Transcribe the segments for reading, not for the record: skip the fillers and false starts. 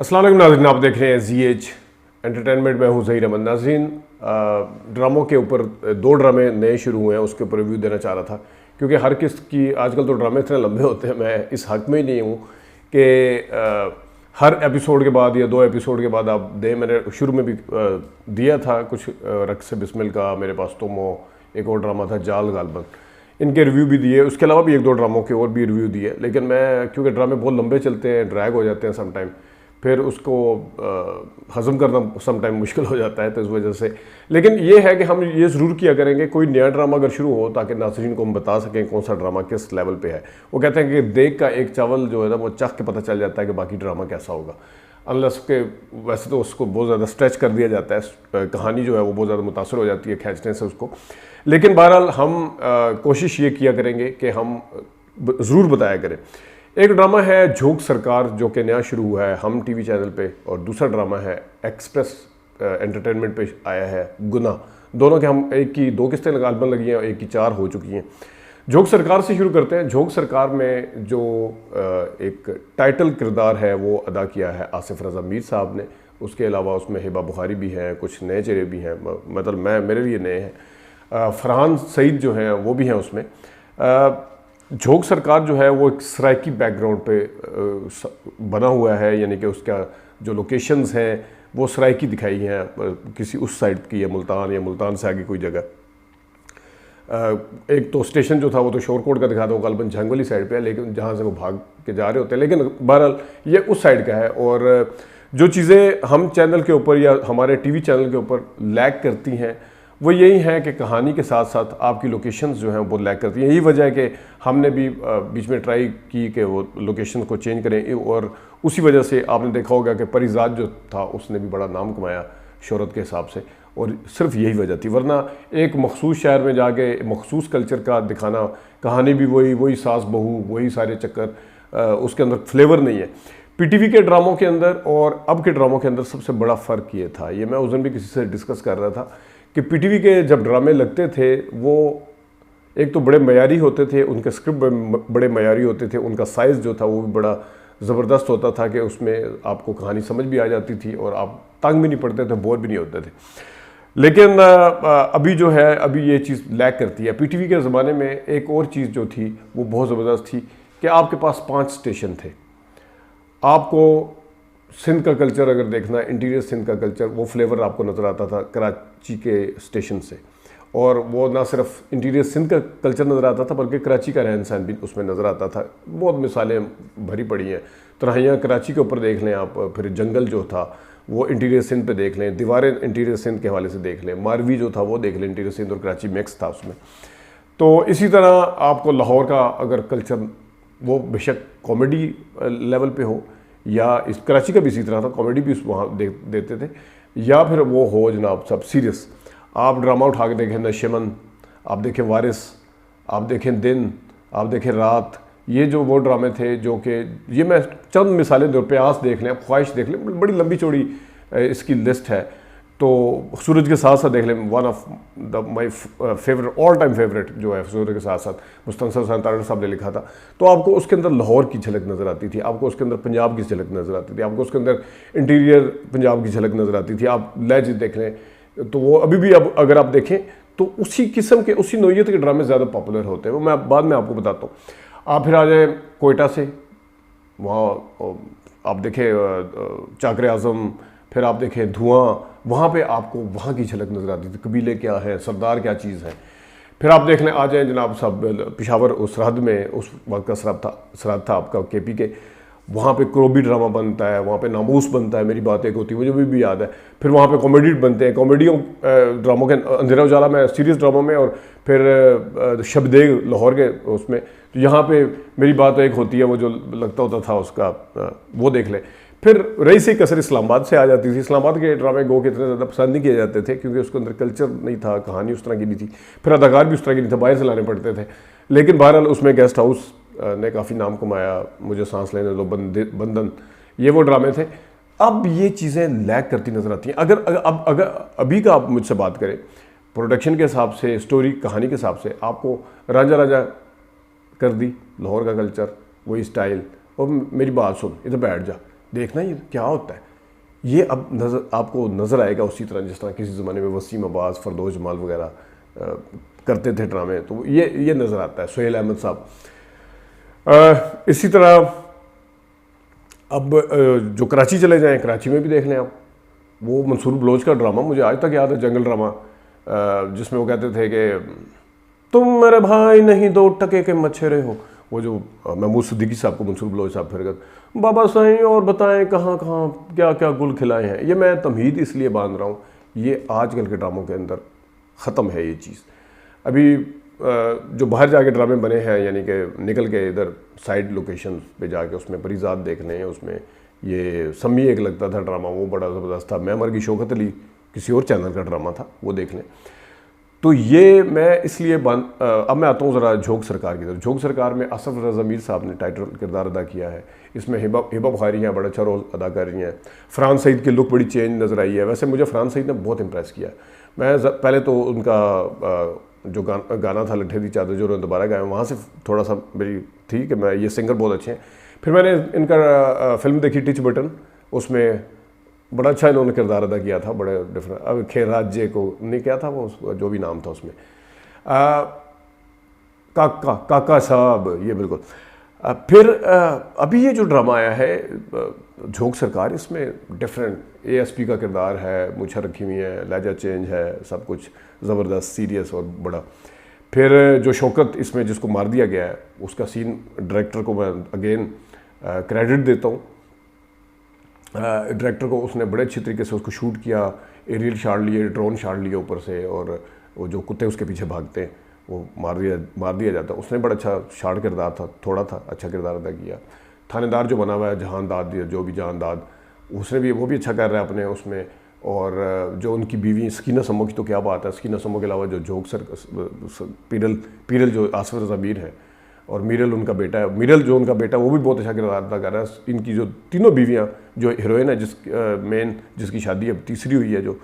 अस्सलाम वालेकुम नाज़रीन, आप देख रहे हैं ZH एंटरटेनमेंट में हूँ ज़हीर अहमद। नाज़रीन, ड्रामों के ऊपर दो ड्रामे नए शुरू हुए हैं, उसके ऊपर रिव्यू देना चाह रहा था क्योंकि हर किस की आजकल तो ड्रामे इतने लंबे होते हैं, मैं इस हक में ही नहीं हूँ कि हर एपिसोड के बाद या दो एपिसोड के बाद आप दें। मैंने शुरू में भी दिया था कुछ, रक्स बिस्मिल का मेरे पास तुम हो, एक और ड्रामा था जाल गालबन, इनके रिव्यू भी दिए। उसके अलावा भी एक दो ड्रामों के और भी रिव्यू दिए, लेकिन मैं क्योंकि ड्रामे बहुत लंबे चलते हैं, ड्रैग हो जाते हैं समटाइम, फिर उसको हज़म करना समटाइम मुश्किल हो जाता है, तो इस वजह से। लेकिन ये है कि हम ये ज़रूर किया करेंगे कोई नया ड्रामा अगर शुरू हो, ताकि नाज़रीन को हम बता सकें कौन सा ड्रामा किस लेवल पे है। वो कहते हैं कि देख का एक चावल जो है ना, वो चख के पता चल जाता है कि बाकी ड्रामा कैसा होगा। अनलेस के वैसे तो उसको बहुत ज़्यादा स्ट्रेच कर दिया जाता है, कहानी जो है वो बहुत ज़्यादा मुतासर हो जाती है खींचने से उसको। लेकिन बहरहाल हम कोशिश ये किया करेंगे कि हम ज़रूर बताया करें। एक ड्रामा है झोंक सरकार, जो कि नया शुरू हुआ है हम टीवी चैनल पे, और दूसरा ड्रामा है एक्सप्रेस एंटरटेनमेंट पे आया है गुना। दोनों के हम एक की दो किस्तें गालबन लगी हैं और एक की 4 हो चुकी हैं। झोंक सरकार से शुरू करते हैं। झोंक सरकार में जो एक टाइटल किरदार है वो अदा किया है आसिफ रज़ा मीर साहब ने। उसके अलावा उसमें हिबा बुखारी भी हैं, कुछ नए चेहरे भी हैं, मतलब मेरे लिए नए हैं। फरहान सईद जो हैं वो भी हैं उसमें। झोंक सरकार जो है वो एक सराइकी बैकग्राउंड पे बना हुआ है, यानी कि उसका जो लोकेशंस हैं वो सराइकी दिखाई हैं, किसी उस साइड की है, मुल्तान या मुल्तान से आगे कोई जगह। एक तो स्टेशन जो था वो तो शोरकोट का दिखा था, वो गालबन जंग वाली साइड पे है, लेकिन जहाँ से वो भाग के जा रहे होते हैं, लेकिन बहरहाल ये उस साइड का है। और जो चीज़ें हम चैनल के ऊपर या हमारे टीवी चैनल के ऊपर लैग करती हैं वो यही है कि कहानी के साथ साथ आपकी लोकेशंस जो हैं वो लैग करती हैं। यही वजह है कि हमने भी बीच में ट्राई की कि वो लोकेशन को चेंज करें, और उसी वजह से आपने देखा होगा कि परिजात जो था उसने भी बड़ा नाम कमाया शोहरत के हिसाब से, और सिर्फ यही वजह थी। वरना एक मखसूस शहर में जाके मखसूस कल्चर का दिखाना, कहानी भी वही सास बहू, वही सारे चक्कर, उसके अंदर फ्लेवर नहीं है। पीटीवी के ड्रामों के अंदर और अब के ड्रामों के अंदर सबसे बड़ा फ़र्क ये था, ये मैं उस दिन भी किसी से डिस्कस कर रहा था, कि पीटीवी के जब ड्रामे लगते थे वो एक तो बड़े मयारी होते थे, उनके स्क्रिप्ट बड़े मयारी होते थे, उनका साइज़ जो था वो भी बड़ा ज़बरदस्त होता था कि उसमें आपको कहानी समझ भी आ जाती थी और आप तंग भी नहीं पड़ते थे, बोर भी नहीं होते थे। लेकिन अभी जो है, अभी ये चीज़ लैग करती है। पीटीवी के ज़माने में एक और चीज़ जो थी वो बहुत ज़बरदस्त थी कि आपके पास 5 स्टेशन थे। आपको सिंध का कल्चर अगर देखना, इंटीरियर सिंध का कल्चर, वो फ्लेवर आपको नज़र आता था कराची के स्टेशन से। और वो ना सिर्फ इंटीरियर सिंध का कल्चर नज़र आता था बल्कि कराची का रहन सहन भी उसमें नज़र आता था। बहुत मिसालें भरी पड़ी हैं। तराहियाँ कराची के ऊपर देख लें आप, फिर जंगल जो था वो इंटीरियर सिंध पे देख लें, दीवारें इंटीरियर सिंध के हवाले से देख लें, मारवी जो था वो देख लें, इंटीरियर सिंध और कराची मिक्स था उसमें। तो इसी तरह आपको लाहौर का अगर कल्चर, वो बेशक कॉमेडी लेवल पे हो, या इस कराची का भी इसी तरह था, कॉमेडी भी वहाँ देते थे, या फिर वो हो जनाब सब सीरियस। आप ड्रामा उठा के देखें नशेमन, आप देखें वारिस, आप देखें दिन, आप देखें रात, ये जो वो ड्रामे थे जो कि, ये मैं चंद मिसालें दो, प्यास देख लें, ख्वाहिश देख लें, बड़ी लंबी चौड़ी इसकी लिस्ट है। तो सूरज के साथ साथ देख लें, one of the my favourite, all time favourite जो है सूरज के साथ साथ मुस्तनसर हुसैन तारड़ साहब ने लिखा था। तो आपको उसके अंदर लाहौर की झलक नज़र आती थी, आपको उसके अंदर पंजाब की झलक नज़र आती थी, आपको उसके अंदर इंटीरियर पंजाब की झलक नज़र आती थी। आप लहजे देख लें तो वो अभी भी, अब अगर आप देखें तो उसी किस्म के, उसी नोयत के ड्रामे ज़्यादा पॉपुलर होते हैं। वो मैं बाद में आपको बताता हूँ। आप फिर आ जाए कोयटा से, वहाँ आप देखें चाकर आज़म, फिर आप देखें धुआं, वहाँ पे आपको वहाँ की झलक नज़र आती थी, कबीले क्या है, सरदार क्या चीज़ है। फिर आप देख लें, आ जाएँ जनाब साहब पेशावर, उस सरहद में उस वक्त का सरहद था आपका केपी के, वहाँ पे क्रोबी ड्रामा बनता है, वहाँ पे नामूस बनता है, मेरी बात एक होती है, मुझे भी याद है। फिर वहाँ पे कॉमेडी बनते हैं, कॉमेडियों ड्रामों के, अंधेरा उजाला में सीरियस ड्रामों में, और फिर शबदेग लाहौर के उसमें। तो यहाँ पे मेरी बात एक होती है, वो जो लगता होता था उसका, वो देख लें। फिर रही सी कसर इस्लामाबाद से आ जाती थी। इस्लामाबाद के ड्रामे गो के इतने ज़्यादा पसंद नहीं किए जाते थे क्योंकि उसके अंदर कल्चर नहीं था, कहानी उस तरह की नहीं थी, फिर अदाकार भी उस तरह की नहीं था, बाहर से लाने पड़ते थे। लेकिन बहरहाल उसमें गेस्ट हाउस ने काफ़ी नाम कमाया, मुझे सांस लेने दो, बंधन, ये वो ड्रामे थे। अब ये चीज़ें लैग करती नज़र आती हैं। अगर अभी का आप मुझसे बात करें, प्रोडक्शन के हिसाब से, स्टोरी कहानी के हिसाब से, आपको राजा राजा कर दी, लाहौर का कल्चर, वही स्टाइल, और मेरी बात सुन, इधर बैठ जा, देखना ये क्या होता है। ये अब आपको नज़र आएगा उसी तरह जिस तरह किसी ज़माने में वसीम अब्बास, फरदौस जमाल वगैरह करते थे ड्रामे, तो ये नज़र आता है। सुहेल अहमद साहब, इसी तरह अब जो कराची चले जाएं, कराची में भी देख लें आप, वो मंसूर बलोच का ड्रामा मुझे आज तक याद है, जंगल ड्रामा, जिसमें वो कहते थे कि तुम मेरे भाई नहीं 2 टके के मच्छरे हो। वो जो महमूद सिद्दीकी साहब को मंसूर बलोच साहब फिर बाबा साईं और बताएं कहाँ कहाँ क्या क्या गुल खिलाए हैं। ये मैं तमहीद इसलिए बांध रहा हूँ, ये आजकल के ड्रामों के अंदर ख़त्म है ये चीज़। अभी जो बाहर जाके ड्रामे बने हैं, यानी कि निकल के इधर साइड लोकेशन पे जाके उसमें परिजात देख लें, उसमें ये सम्मी एक लगता था ड्रामा, वो बड़ा ज़बरदस्त था। मैं मर गई शौकत अली किसी और चैनल का ड्रामा था, वो देख लें। तो ये मैं इसलिए अब मैं आता हूँ ज़रा झोंक सरकार की तरफ। झोंक सरकार में आसिफ रज़ा मीर साहब ने टाइटल किरदार अदा किया है। इसमें हिबा बुखारी हैं, बड़ा अच्छा रोल अदा कर रही हैं। फ़रहान सईद की लुक बड़ी चेंज नज़र आई है। वैसे मुझे फ़रहान सईद ने बहुत इंप्रेस किया। मैं पहले तो उनका जो गाना था लट्ठे दी चादर जो दोबारा गाया, वहाँ से थोड़ा सा मेरी थी कि मैं ये सिंगर बहुत अच्छे हैं। फिर मैंने इनका फिल्म देखी टिच बटन, उसमें बड़ा अच्छा इन्होंने किरदार अदा किया था, बड़े डिफरेंट। अब खेर राज्य को नहीं क्या था वो जो भी नाम था उसमें, काका साहब, ये बिल्कुल। फिर अभी ये जो ड्रामा आया है झोंक सरकार, इसमें डिफरेंट एएसपी का किरदार है, मुछा रखी हुई है, लहजा चेंज है, सब कुछ ज़बरदस्त सीरियस और बड़ा। फिर जो शौकत इसमें जिसको मार दिया गया है, उसका सीन डायरेक्टर को मैं अगेन क्रेडिट देता हूँ। डायरेक्टर को उसने बड़े अच्छी तरीके से उसको शूट किया, एरियल शॉट लिए, ड्रोन शॉट लिए ऊपर से, और वो जो कुत्ते उसके पीछे भागते हैं वो मार दिया जाता है। उसने बड़ा अच्छा शॉट किरदार था, थोड़ा था, अच्छा किरदार अदा किया। थानेदार जो बना हुआ है जहान दाद, जो भी जहान दाद, उसने भी वो भी अच्छा कर रहा है अपने उसमें। और जो उनकी बीवी स्कीना समो की तो क्या बात है, स्कीना समो के अलावा जो झोंक सर पीरल जो आसिफ रज़ा मीर है, और मीरल उनका बेटा है, मीरल जो उनका बेटा है वो भी बहुत अच्छा किरदार अदा कर रहा है। इनकी जो तीनों बीवियाँ, जो हीरोइन है मेन जिसकी शादी अब तीसरी हुई है, जो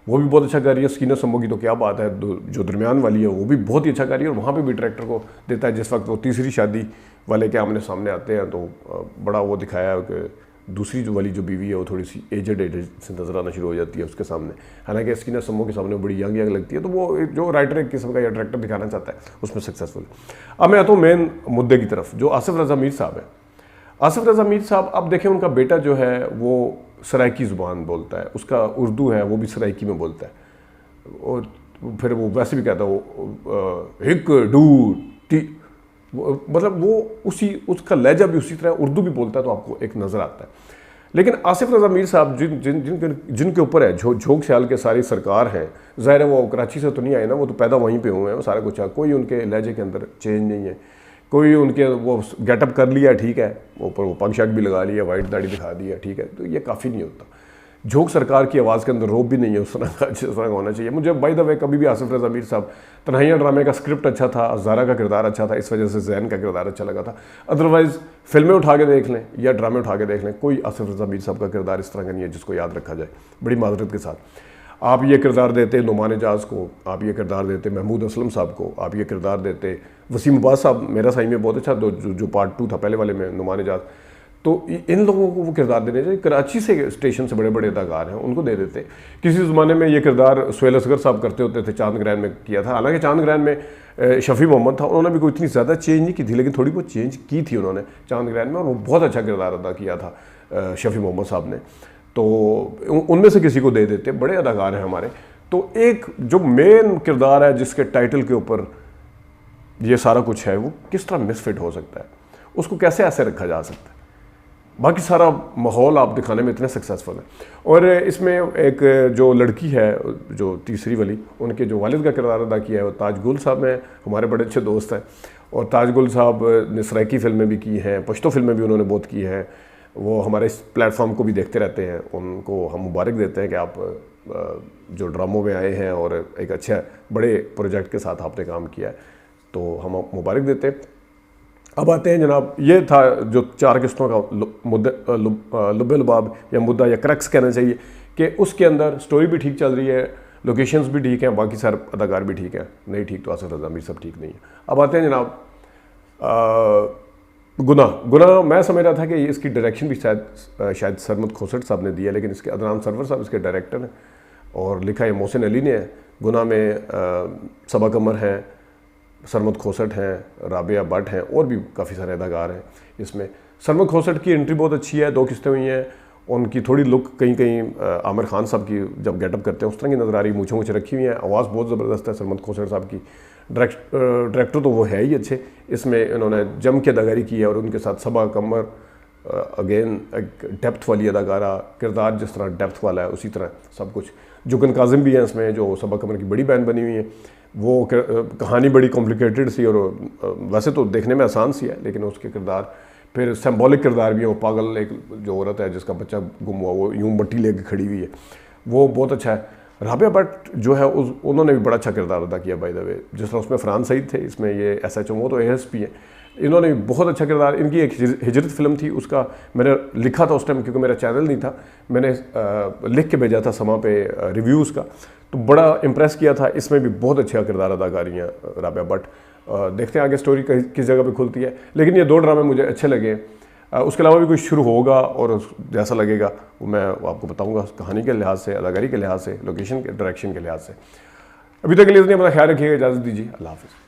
वो भी बहुत अच्छा कर रही है। स्कीना समो की तो क्या बात है, जो दरमियान वाली है वो भी बहुत ही अच्छा कर रही है। और वहाँ पे भी डायरेक्टर को देता है जिस वक्त वो तीसरी शादी वाले के आमने सामने आते हैं, तो बड़ा वो दिखाया है कि दूसरी जो वाली जो बीवी है वो थोड़ी सी एजेड से नजर आना शुरू हो जाती है उसके सामने। हालांकि स्कीना समो के सामने बड़ी यंग लगती है। तो वो जो राइटर एक किस्म का या डायरेक्टर दिखाना चाहता है उसमें सक्सेसफुल। अब मैं आता हूँ मेन मुद्दे की तरफ, जो आसिफ रज़ा मीर साहब है। आसिफ रज़ा मीर साहब, अब देखें उनका बेटा जो है वो सराइकी ज़ुबान बोलता है, उसका उर्दू है वो भी सराइकी में बोलता है। और फिर वो वैसे भी कहता है वो हिक डू टी, मतलब वो उसका लहजा भी उसी तरह, उर्दू भी बोलता है, तो आपको एक नज़र आता है। लेकिन आसिफ रज़ा मीर साहब जिनके ऊपर है झोंक ख्याल के सारी सरकार है, ज़ाहिर है वो कराची से तो नहीं आए ना, वो तो पैदा वहीं पे हुए हैं, वो सारा कुछ है। कोई उनके लहजे के अंदर चेंज नहीं है, कोई उनके वो गेटअप कर लिया ठीक है, ऊपर वो पग शग भी लगा लिया, वाइट दाढ़ी दिखा दी है ठीक है, तो ये काफ़ी नहीं होता। झोंक सरकार की आवाज़ के अंदर रोब भी नहीं है उस तरह का जिस तरह का होना चाहिए। मुझे बाय द वे कभी भी आसिफ रज़ा मीर साहब, तन्हाइयाँ ड्रामे का स्क्रिप्ट अच्छा था, ज़ारा का किरदार अच्छा था, इस वजह से जैन का किरदार अच्छा लगा था। अदरवाइज़ फिल्में उठा के देख लें या ड्रामे उठा के देख लें, कोई आसिफ रज़ा मीर साहब का किरदार इस तरह का नहीं है जिसको याद रखा जाए, बड़ी माजरत के साथ। आप ये किरदार देते नुमान एजाज को, आप ये किरदार देते महमूद असलम साहब को, आप ये किरदार देते वसीम अब्बास साहब, मेरा सही में बहुत अच्छा जो पार्ट 2 था पहले वाले में नुमान एजाज, तो इन लोगों को वो किरदार देने चाहिए। कराची से स्टेशन से बड़े बड़े अदाकार हैं, उनको दे देते। किसी ज़माने में ये किरदार सुहेल असगर साहब करते होते थे, चांद ग्रैंड में किया था। हालांकि चांद ग्रैंड में शफ़ी मोहम्मद था, उन्होंने भी कोई इतनी ज़्यादा चेंज नहीं की थी, लेकिन थोड़ी बहुत चेंज की थी उन्होंने चांद ग्रैंड में, और वो बहुत अच्छा किरदार अदा किया था शफ़ी मोहम्मद साहब ने। तो उनमें से किसी को दे देते, बड़े अदाकार हैं हमारे। तो एक जो मेन किरदार है जिसके टाइटल के ऊपर ये सारा कुछ है, वो किस तरह मिसफिट हो सकता है, उसको कैसे ऐसे रखा जा सकता है। बाकी सारा माहौल आप दिखाने में इतने सक्सेसफुल है। और इसमें एक जो लड़की है जो तीसरी वाली, उनके जो वालिद का किरदार अदा किया है वो ताज गुल साहब हैं, हमारे बड़े अच्छे दोस्त हैं। और ताज गुल साहब ने सराइकी फिल्में भी की हैं, पश्तो फिल्में भी उन्होंने बहुत की हैं। वो हमारे इस प्लेटफॉर्म को भी देखते रहते हैं, उनको हम मुबारक देते हैं कि आप जो ड्रामों में आए हैं और एक अच्छा बड़े प्रोजेक्ट के साथ आपने काम किया है, तो हम मुबारक देते हैं। अब आते हैं जनाब, ये था जो 4 किस्तों का लुब्बे लुबाब या मुद्दा या क्रक्स कहना चाहिए, कि उसके अंदर स्टोरी भी ठीक चल रही है, लोकेशंस भी ठीक हैं, बाकी सारे अदाकार भी ठीक हैं। नहीं ठीक तो आसिफ रज़ा मीर सब ठीक नहीं है। अब आते हैं जनाब गुना मैं समझ रहा था कि इसकी डायरेक्शन भी शायद सरमद खोसट साहब ने दिया, लेकिन इसके अदनान सरवर साहब इसके डायरेक्टर हैं और लिखा है मोहसिन अली ने है। गुना में सबा कमर हैं, सरमद खोसट हैं, राबिया भट्ट हैं और भी काफ़ी सारे अदाकार हैं इसमें। सरमद खोसट की एंट्री बहुत अच्छी है, 2 किस्तें हुई हैं। उनकी थोड़ी लुक कहीं कहीं आमिर खान साहब की जब गेटअप करते हैं उस तरह की नज़र आ रही, मूछें रखी हुई हैं। आवाज़ बहुत ज़बरदस्त है सरमद खोसट साहब की। डायरेक्टर तो वो है ही अच्छे, इसमें इन्होंने जम के अदाकारी की है और उनके साथ सबा कमर अगेन एक डेप्थ वाली अदाकारा, किरदार जिस तरह डेप्थ वाला है उसी तरह सब कुछ। जुगन काजिम भी हैं इसमें, जो सबा कमर की बड़ी बहन बनी हुई है। वो कहानी बड़ी कॉम्प्लिकेटेड सी और वैसे तो देखने में आसान सी है, लेकिन उसके किरदार फिर सिंबॉलिक किरदार भी है। वो पागल एक जो औरत है जिसका बच्चा गुम हुआ, वो यूं मट्टी लेके खड़ी हुई है, वो बहुत अच्छा है। राबिया भट्ट जो है उन्होंने भी बड़ा अच्छा किरदार अदा किया बाय द वे। जिस तरह उसमें फरहान सईद थे, इसमें ये SHO, वो तो ASP है। इन्होंने भी बहुत अच्छा किरदार, इनकी एक हिजरत फिल्म थी, उसका मैंने लिखा था उस टाइम क्योंकि मेरा चैनल नहीं था, मैंने लिख के भेजा था समा पे रिव्यूज़ का, तो बड़ा इम्प्रेस किया था। इसमें भी बहुत अच्छा किरदार अदाकारी हैं राबिया भट्ट। देखते हैं आगे स्टोरी किस जगह पे खुलती है, लेकिन ये 2 ड्रामे मुझे अच्छे लगे। उसके अलावा भी कुछ शुरू होगा और जैसा लगेगा वो मैं आपको बताऊंगा, कहानी के लिहाज से, अदाकारी के लिहाज से, लोकेशन के, डायरेक्शन के लिहाज से। अभी तक के लिए इतनी अपना ख्याल रखिएगा, इजाज़त दीजिए, अल्लाह हाफ़िज़।